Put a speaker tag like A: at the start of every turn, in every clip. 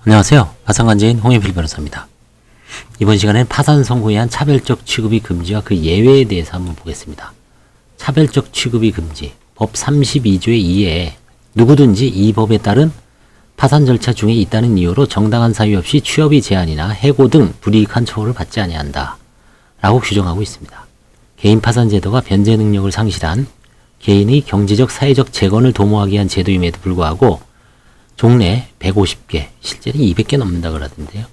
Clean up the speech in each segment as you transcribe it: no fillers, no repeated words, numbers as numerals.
A: 안녕하세요. 파산관제인 홍현필 변호사입니다. 이번 시간에는 파산 선고에 의한 차별적 취급이 금지와 그 예외에 대해서 한번 보겠습니다. 차별적 취급이 금지. 법 32조의 2에 누구든지 이 법에 따른 파산 절차 중에 있다는 이유로 정당한 사유 없이 취업이 제한이나 해고 등 불이익한 처우를 받지 아니한다 라고 규정하고 있습니다. 개인 파산 제도가 변제 능력을 상실한 개인의 경제적 사회적 재건을 도모하기 위한 제도임에도 불구하고 종래 150개, 실제로 200개 넘는다 그러던데요.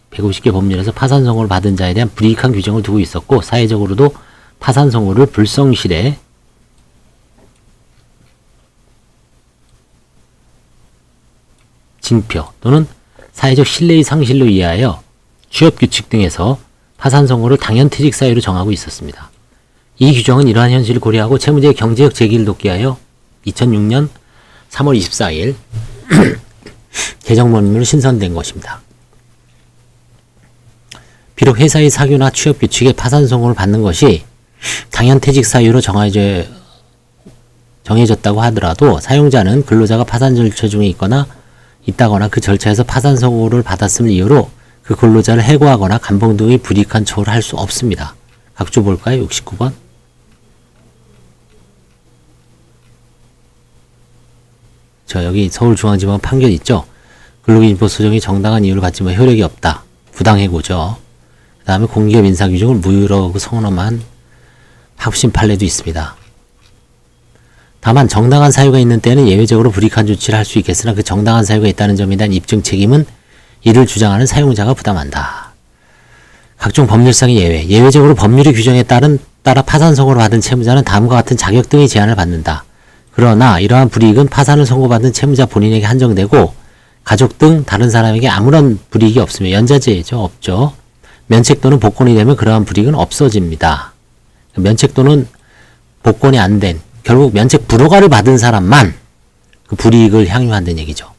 A: 150개 법률에서 파산 선고를 받은 자에 대한 불이익한 규정을 두고 있었고, 사회적으로도 파산 선고를 불성실해 징표 또는 사회적 신뢰의 상실로 이해하여 취업규칙 등에서 파산 선고를 당연퇴직 사유로 정하고 있었습니다. 이 규정은 이러한 현실을 고려하고 채무자의 경제적 재기를 돕기 위하여 2006년 3월 24일 개정법률로 신선된 것입니다. 비록 회사의 사규나 취업규칙에 파산 선고를 받는 것이 당연퇴직 사유로 정해졌다고 하더라도 사용자는 근로자가 파산 절차 중에 있다거나 그 절차에서 파산 선고를 받았음을 이유로 그 근로자를 해고하거나 감봉 등의 불이익한 처우를 할 수 없습니다. 각주 볼까요? 69번. 여기 서울중앙지법 판결 있죠? 근로기준법 소정이 정당한 이유를 받지 못 효력이 없다. 부당해고죠. 그 다음에 공기업 인사규정을 무효라고 선언한 합심 판례도 있습니다. 다만 정당한 사유가 있는 때는 예외적으로 불이익한 조치를 할 수 있겠으나 그 정당한 사유가 있다는 점에 대한 입증 책임은 이를 주장하는 사용자가 부담한다. 각종 법률상의 예외, 예외적으로 법률의 규정에 따라 파산 선고를 받은 채무자는 다음과 같은 자격 등의 제한을 받는다. 그러나 이러한 불이익은 파산을 선고받은 채무자 본인에게 한정되고 가족 등 다른 사람에게 아무런 불이익이 없으며 연자제죠. 없죠. 면책 또는 복권이 되면 그러한 불이익은 없어집니다. 면책 또는 복권이 안 된, 결국 면책 불허가를 받은 사람만 그 불이익을 향유한다는 얘기죠.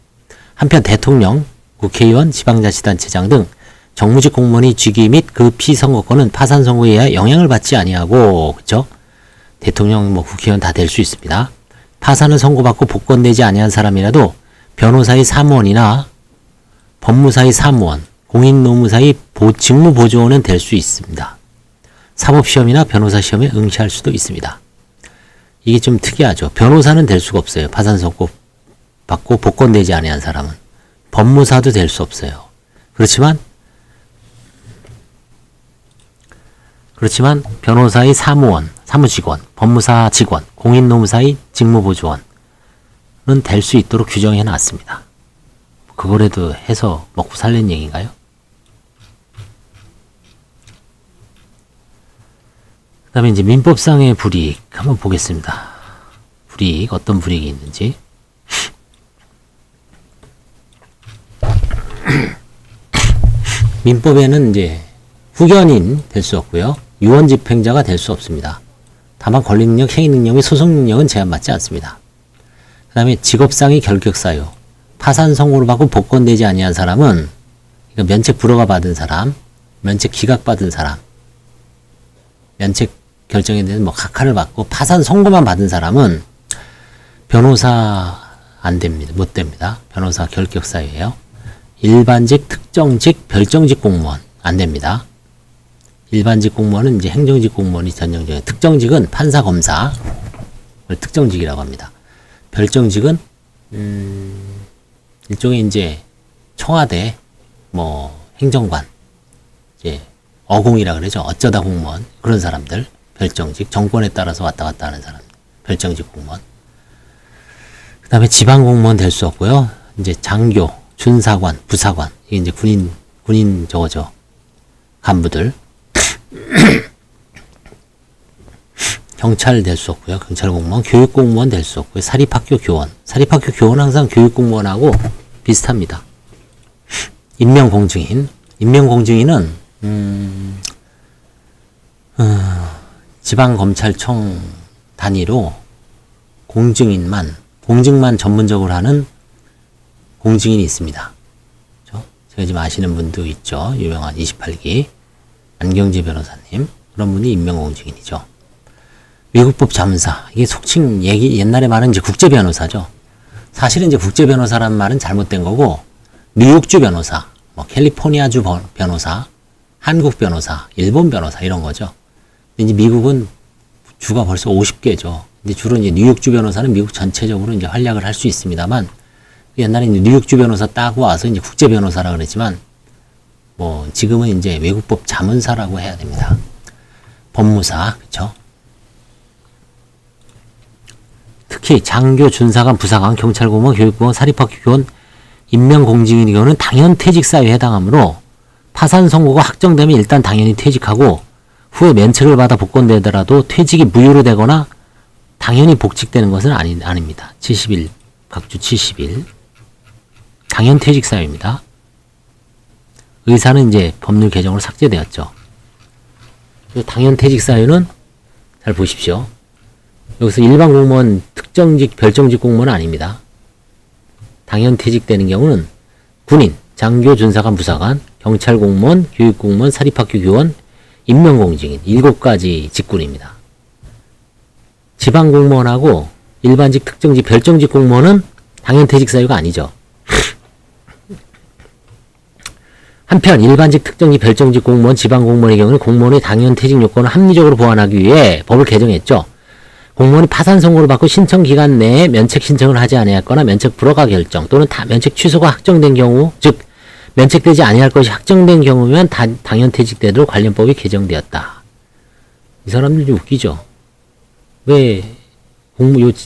A: 한편 대통령, 국회의원, 지방자치단체장 등 정무직 공무원의 직위 및 그 피선거권은 파산 선고에 의해 영향을 받지 아니하고, 그렇죠? 대통령, 국회의원 다 될 수 있습니다. 파산을 선고받고 복권되지 아니한 사람이라도 변호사의 사무원이나 법무사의 사무원, 공인노무사의 직무보조원은 될 수 있습니다. 사법시험이나 변호사시험에 응시할 수도 있습니다. 이게 좀 특이하죠. 변호사는 될 수가 없어요. 파산 선고 받고 복권되지 아니한 사람은. 법무사도 될 수 없어요. 그렇지만 변호사의 사무원, 사무직원, 법무사 직원, 공인노무사의 직무보조원은 될 수 있도록 규정해 놨습니다. 그거라도 해서 먹고 살려는 얘기인가요? 그 다음에 이제 민법상의 불이익 한번 보겠습니다. 불이익, 어떤 불이익이 있는지. 민법에는 이제 후견인 될 수 없고요. 유언집행자가 될 수 없습니다. 다만 권리능력, 행위능력 및 소송능력은 제한받지 않습니다. 그 다음에 직업상의 결격사유. 파산 선고를 받고 복권되지 아니한 사람은 면책 불허가 받은 사람, 면책 기각받은 사람, 면책 결정에 대해서 각하를 받고 파산 선고만 받은 사람은 변호사 안 됩니다. 못 됩니다. 변호사 결격사유예요. 일반직, 특정직, 별정직 공무원 안 됩니다. 일반직 공무원은 이제 행정직 공무원이 전형적인, 특정직은 판사, 검사, 특정직이라고 합니다. 별정직은 일종의 이제 청와대, 행정관, 이제 어공이라 그러죠. 어쩌다 공무원, 그런 사람들, 별정직, 정권에 따라서 왔다 갔다 하는 사람, 별정직 공무원. 그 다음에 지방 공무원 될 수 없고요. 이제 장교, 준사관, 부사관, 이게 이제 군인 저거죠. 간부들. 경찰 될 수 없고요. 경찰 공무원, 교육 공무원 될 수 없고요. 사립학교 교원. 사립학교 교원 항상 교육 공무원하고 비슷합니다. 임명공증인. 임명공증인은 지방검찰청 단위로 공증만 전문적으로 하는 공증인이 있습니다. 그렇죠? 제가 지금 아시는 분도 있죠. 유명한 28기 안경재 변호사님. 그런 분이 임명공증인이죠. 외국법 자문사. 이게 속칭 옛날에 말은 이제 국제변호사죠. 사실은 이제 국제변호사라는 말은 잘못된 거고, 뉴욕주 변호사, 뭐 캘리포니아주 변호사, 한국 변호사, 일본 변호사 이런 거죠. 근데 이제 미국은 주가 벌써 50개죠. 근데 주로 이제 뉴욕주 변호사는 미국 전체적으로 이제 활약을 할 수 있습니다만 옛날에 이제 뉴욕주 변호사 따고 와서 이제 국제 변호사라 그랬지만 뭐 지금은 이제 외국법 자문사라고 해야 됩니다. 법무사, 그렇죠? 특히 장교, 준사관, 부사관, 경찰공무원, 교육공무원, 사립학교 교원, 임명공직인의 경우는 당연 퇴직사유에 해당하므로 파산 선고가 확정되면 일단 당연히 퇴직하고 후에 면책을 받아 복권되더라도 퇴직이 무효로 되거나 당연히 복직되는 것은 아닙니다. 70일, 각주 70일. 당연 퇴직사유입니다. 의사는 이제 법률 개정으로 삭제되었죠. 당연 퇴직사유는 잘 보십시오. 여기서 일반 공무원, 특정직, 별정직 공무원은 아닙니다. 당연 퇴직되는 경우는 군인, 장교, 준사관, 부사관, 경찰 공무원, 교육 공무원, 사립학교 교원, 임명공직인 7가지 직군입니다. 지방 공무원하고 일반직, 특정직, 별정직 공무원은 당연 퇴직 사유가 아니죠. 한편 일반직, 특정직, 별정직 공무원, 지방 공무원의 경우는 공무원의 당연 퇴직 요건을 합리적으로 보완하기 위해 법을 개정했죠. 공무원이 파산 선고를 받고 신청 기간 내에 면책 신청을 하지 아니했거나 면책 불허가 결정 또는 면책 취소가 확정된 경우, 즉 면책되지 아니할 것이 확정된 경우면 당연 퇴직되도록 관련법이 개정되었다. 이 사람들 좀 웃기죠. 왜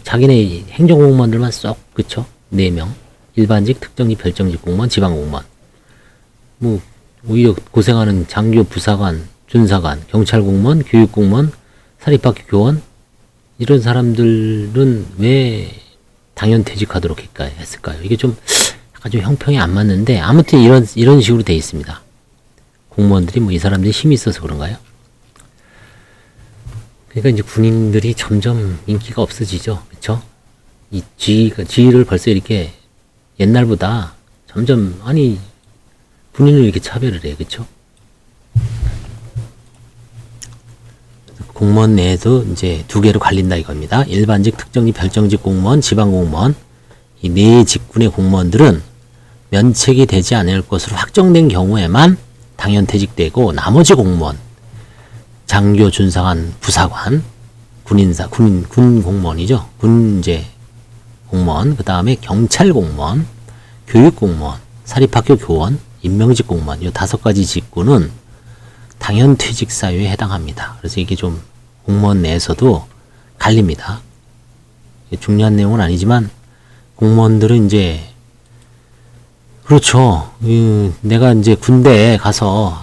A: 자기네 행정공무원들만 쏙, 그쵸? 4명. 일반직, 특정직, 별정직 공무원, 지방공무원. 뭐 오히려 고생하는 장교, 부사관, 준사관, 경찰공무원, 교육공무원, 사립학교 교원 이런 사람들은 왜 당연 퇴직하도록 했을까요? 이게 좀 약간 좀 형평이 안 맞는데 아무튼 이런 식으로 돼 있습니다. 공무원들이 뭐 이 사람들이 힘이 있어서 그런가요? 그러니까 이제 군인들이 점점 인기가 없어지죠. 그쵸? 이 지위를 벌써 이렇게 옛날보다 점점, 아니, 군인을 이렇게 차별을 해. 그쵸? 공무원 내에도 이제 2개로 갈린다 이겁니다. 일반직, 특정직, 별정직 공무원, 지방공무원. 이 4 직군의 공무원들은 면책이 되지 않을 것으로 확정된 경우에만 당연 퇴직되고 나머지 공무원, 장교, 준사관, 부사관, 군 공무원이죠. 군제 공무원, 그 다음에 경찰 공무원, 교육 공무원, 사립학교 교원, 임명직 공무원, 이 5가지 직군은 당연 퇴직 사유에 해당합니다. 그래서 이게 좀 공무원 내에서도 갈립니다. 중요한 내용은 아니지만 공무원들은 이제 그렇죠. 내가 이제 군대에 가서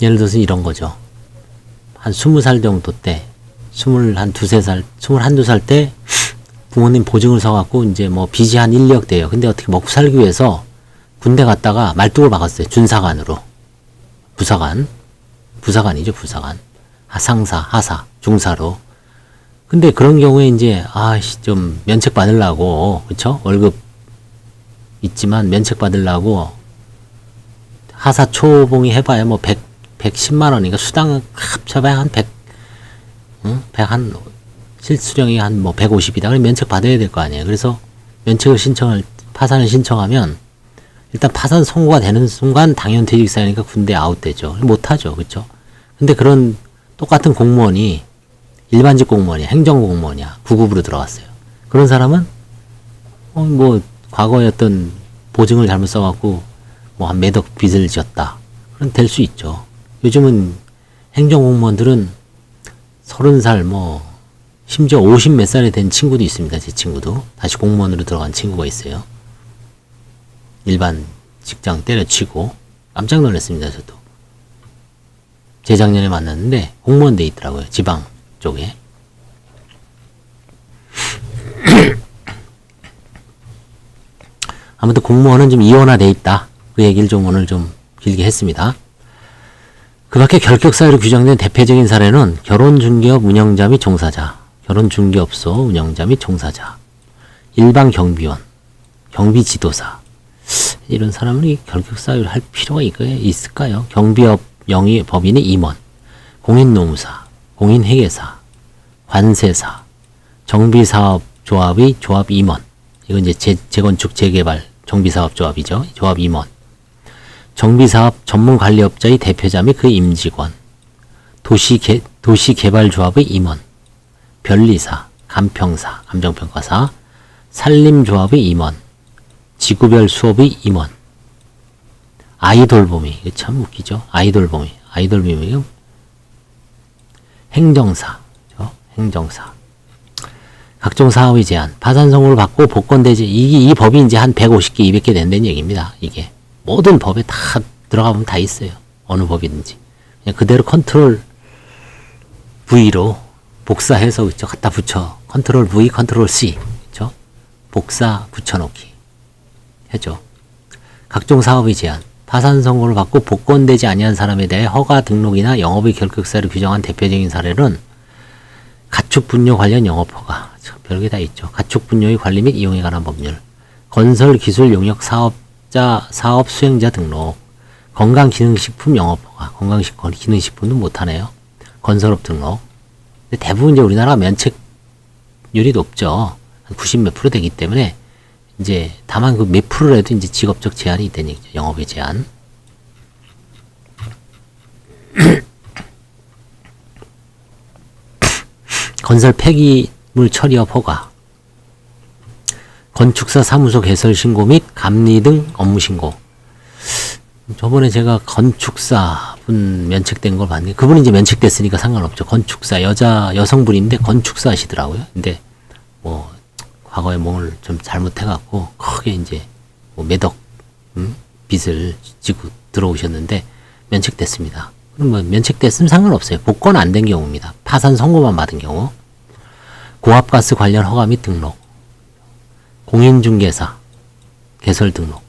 A: 예를 들어서 이런 거죠. 한 20살 정도 때, 21살 때 부모님 보증을 서갖고 이제 뭐 빚이 한 1억 돼요. 근데 어떻게 먹고 살기 위해서 군대 갔다가 말뚝을 박았어요. 준사관으로. 부사관이죠, 부사관. 상사, 하사, 중사로. 근데 그런 경우에 이제, 좀 면책 받으려고, 그쵸? 월급 있지만 면책 받으려고 하사 초봉이 해봐야 뭐 110만 원인가 수당 합쳐봐야 한 100, 실수령이 한 뭐 150이다. 그럼 면책 받아야 될 거 아니에요. 그래서 파산을 신청하면 일단 파산 선고가 되는 순간 당연 퇴직사유니까 군대 아웃되죠. 못하죠. 그쵸? 근데 그런 똑같은 공무원이 일반직 공무원이야, 행정공무원이야, 9급으로 들어갔어요. 그런 사람은 뭐 과거에 어떤 보증을 잘못 써갖고 뭐 한 몇억 빚을 졌다. 그럼 될 수 있죠. 요즘은 행정공무원들은 30살 뭐 심지어 50 몇 살이 된 친구도 있습니다. 제 친구도 다시 공무원으로 들어간 친구가 있어요. 일반 직장 때려치고 깜짝 놀랐습니다. 저도 재작년에 만났는데 공무원 돼 있더라고요. 지방 쪽에. 아무튼 공무원은 좀 이원화돼 있다. 그 얘기를 좀 오늘 좀 길게 했습니다. 그 밖에 결격사유로 규정된 대표적인 사례는 결혼중개업 운영자 및 종사자, 결혼중개업소 운영자 및 종사자, 일반 경비원, 경비지도사. 이런 사람은 결격사유를 할 필요가 있을까요? 경비업 영위 법인의 임원, 공인노무사, 공인회계사, 관세사, 정비사업조합의 조합 임원. 이건 이제 재건축 재개발 정비사업조합이죠. 조합 임원. 정비사업 전문관리업자의 대표자 및 그 임직원. 도시개발조합의 임원. 변리사, 감평사, 감정평가사, 산림조합의 임원. 지구별 수업의 임원. 아이돌봄이, 이거 참 웃기죠. 아이돌봄이 행정사, 행정사. 각종 사업의 제한, 파산 선고를 받고 복권대제, 이 법이 이제 한 150개, 200개 된다는 얘기입니다. 이게 모든 법에 다 들어가보면 다 있어요. 어느 법이든지 그냥 그대로 컨트롤 V로 복사해서 그쵸? 갖다 붙여. 컨트롤 V, 컨트롤 C, 그쵸? 복사 붙여놓기 해줘. 각종 사업의 제한, 파산 선고를 받고 복권되지 아니한 사람에 대해 허가 등록이나 영업의 결격사를 규정한 대표적인 사례는 가축 분뇨 관련 영업 허가, 별게 다 있죠. 가축 분뇨의 관리 및 이용에 관한 법률, 건설 기술 용역 사업자, 사업 수행자 등록, 건강기능식품 영업 허가, 건강기능식품도 못하네요. 건설업 등록. 근데 대부분 이제 우리나라 면책률이 높죠. 한 90 몇 프로 되기 때문에 이제 다만 그 몇 프로라도 이제 직업적 제한이 있다는 얘기죠. 영업의 제한. 건설 폐기물 처리업 허가, 건축사 사무소 개설 신고 및 감리 등 업무 신고. 저번에 제가 건축사 분 면책된 걸 봤는데 그분이 이제 면책됐으니까 상관없죠. 건축사 여성분인데 건축사 하시더라고요. 근데 뭐 과거에 뭘 좀 잘못해갖고 크게 이제 뭐 매덕 빚을 지고 들어오셨는데 면책됐습니다. 그럼 뭐 면책됐으면 상관없어요. 복권 안 된 경우입니다. 파산 선고만 받은 경우. 고압가스 관련 허가 및 등록, 공인중개사 개설 등록.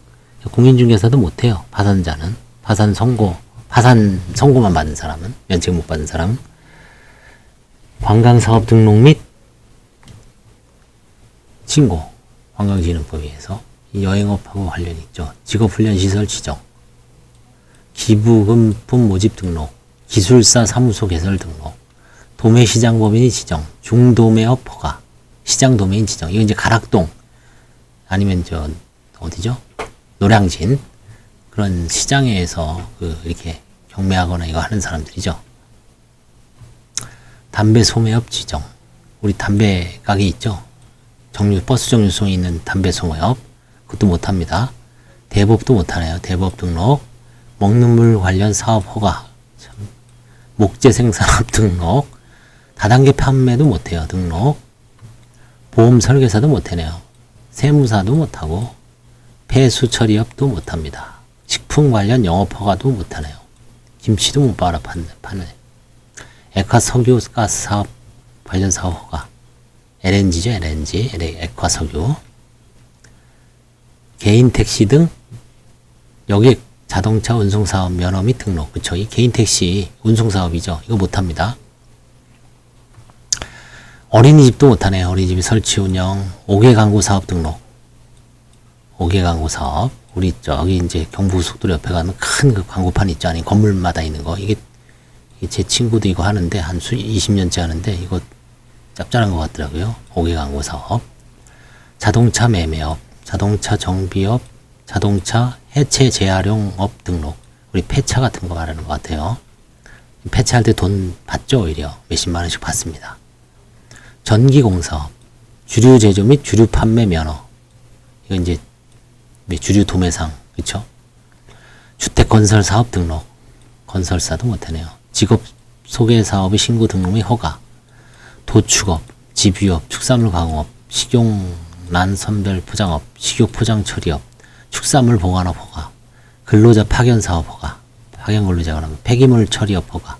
A: 공인중개사도 못해요. 파산자는. 파산 선고만 받은 사람은, 면책 못 받은 사람은. 관광사업 등록 및 신고, 관광진흥법에 의해서. 여행업하고 관련이 있죠. 직업훈련시설 지정, 기부금품 모집 등록, 기술사 사무소 개설 등록, 도매시장법인이 지정, 중도매업 허가, 시장도매인 지정. 이거 이제 가락동 아니면 어디죠? 노량진 그런 시장에서 이렇게 경매하거나 이거 하는 사람들이죠. 담배 소매업 지정. 우리 담배 가게 있죠? 버스 정류소에 있는 담배 소매업. 그것도 못합니다. 대법도 못하네요. 대법 등록. 먹는 물 관련 사업 허가. 목재 생산업 등록. 다단계 판매도 못해요. 등록. 보험 설계사도 못하네요. 세무사도 못하고 폐수 처리업도 못합니다. 식품 관련 영업 허가도 못하네요. 김치도 못 팔아 파네. 액화 석유 가스 사업 관련 사업 허가. LNG죠. LNG. 액화 석유. 개인 택시 등 여객 자동차 운송 사업 면허 및 등록. 그쵸? 이 개인 택시 운송 사업이죠. 이거 못합니다. 어린이집도 못하네요. 어린이집 설치 운영. 5개 광고 사업 등록. 5개 광고 사업. 우리 저기 이제 경부고속도로 옆에 가면 큰 그 광고판 있죠. 아니 건물마다 있는 거. 이게 제 친구도 이거 하는데 한 20년째 하는데 이거 짭짤한 것 같더라고요. 5개 광고 사업. 자동차 매매업, 자동차 정비업, 자동차 해체 재활용업 등록. 우리 폐차 같은 거 말하는 것 같아요. 폐차할 때 돈 받죠. 오히려 몇십만 원씩 받습니다. 전기공사업, 주류 제조 및 주류 판매 면허. 이거 이제 주류 도매상, 그쵸? 주택 건설 사업 등록. 건설사도 못하네요. 직업 소개 사업의 신고 등록 및 허가. 도축업, 집유업, 축산물 가공업, 식용란 선별 포장업, 식욕 포장 처리업, 축산물 보관업 허가. 근로자 파견 사업 허가. 파견 근로자가 하면 폐기물 처리업 허가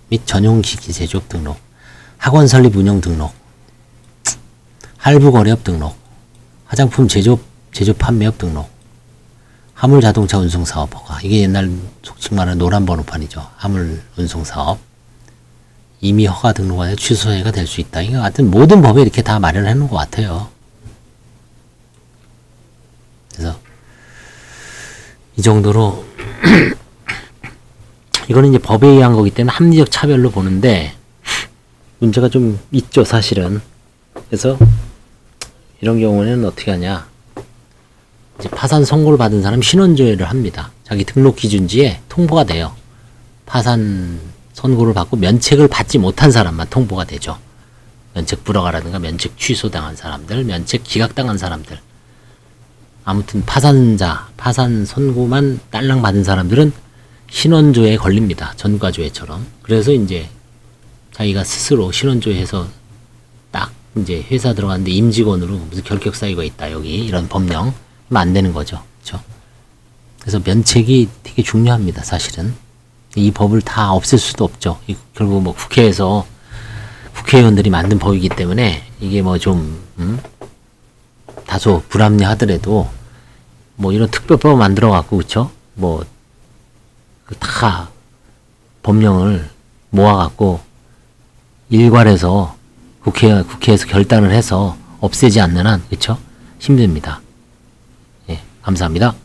A: 및 전용기기 제조업 등록. 학원 설립 운영 등록. 할부거래업 등록, 화장품 제조 판매업 등록, 화물 자동차 운송 사업 허가. 이게 옛날 속칭 말하는 노란 번호판이죠. 화물 운송 사업. 이미 허가 등록은 아니라 취소해가 될 수 있다. 이거 하여튼 모든 법에 이렇게 다 마련해 놓은 것 같아요. 그래서 이 정도로 이거는 이제 법에 의한 거기 때문에 합리적 차별로 보는데 문제가 좀 있죠, 사실은. 그래서 이런 경우에는 어떻게 하냐. 이제 파산 선고를 받은 사람 신원조회를 합니다. 자기 등록 기준지에 통보가 돼요. 파산 선고를 받고 면책을 받지 못한 사람만 통보가 되죠. 면책 불허가라든가 면책 취소당한 사람들, 면책 기각당한 사람들. 아무튼 파산자, 파산 선고만 딸랑 받은 사람들은 신원조회에 걸립니다. 전과조회처럼. 그래서 이제 자기가 스스로 신원조회해서 딱 이제 회사 들어갔는데 임직원으로 무슨 결격 사유가 있다 여기 이런 법령 하면 안 되는 거죠. 그렇죠? 그래서 면책이 되게 중요합니다. 사실은 이 법을 다 없앨 수도 없죠. 결국 뭐 국회에서 국회의원들이 만든 법이기 때문에 이게 뭐 좀 다소 불합리하더라도 뭐 이런 특별법을 만들어 갖고 그렇죠? 뭐 다 법령을 모아 갖고 일괄해서 국회에서 결단을 해서 없애지 않는 한 그렇죠? 힘듭니다. 예, 감사합니다.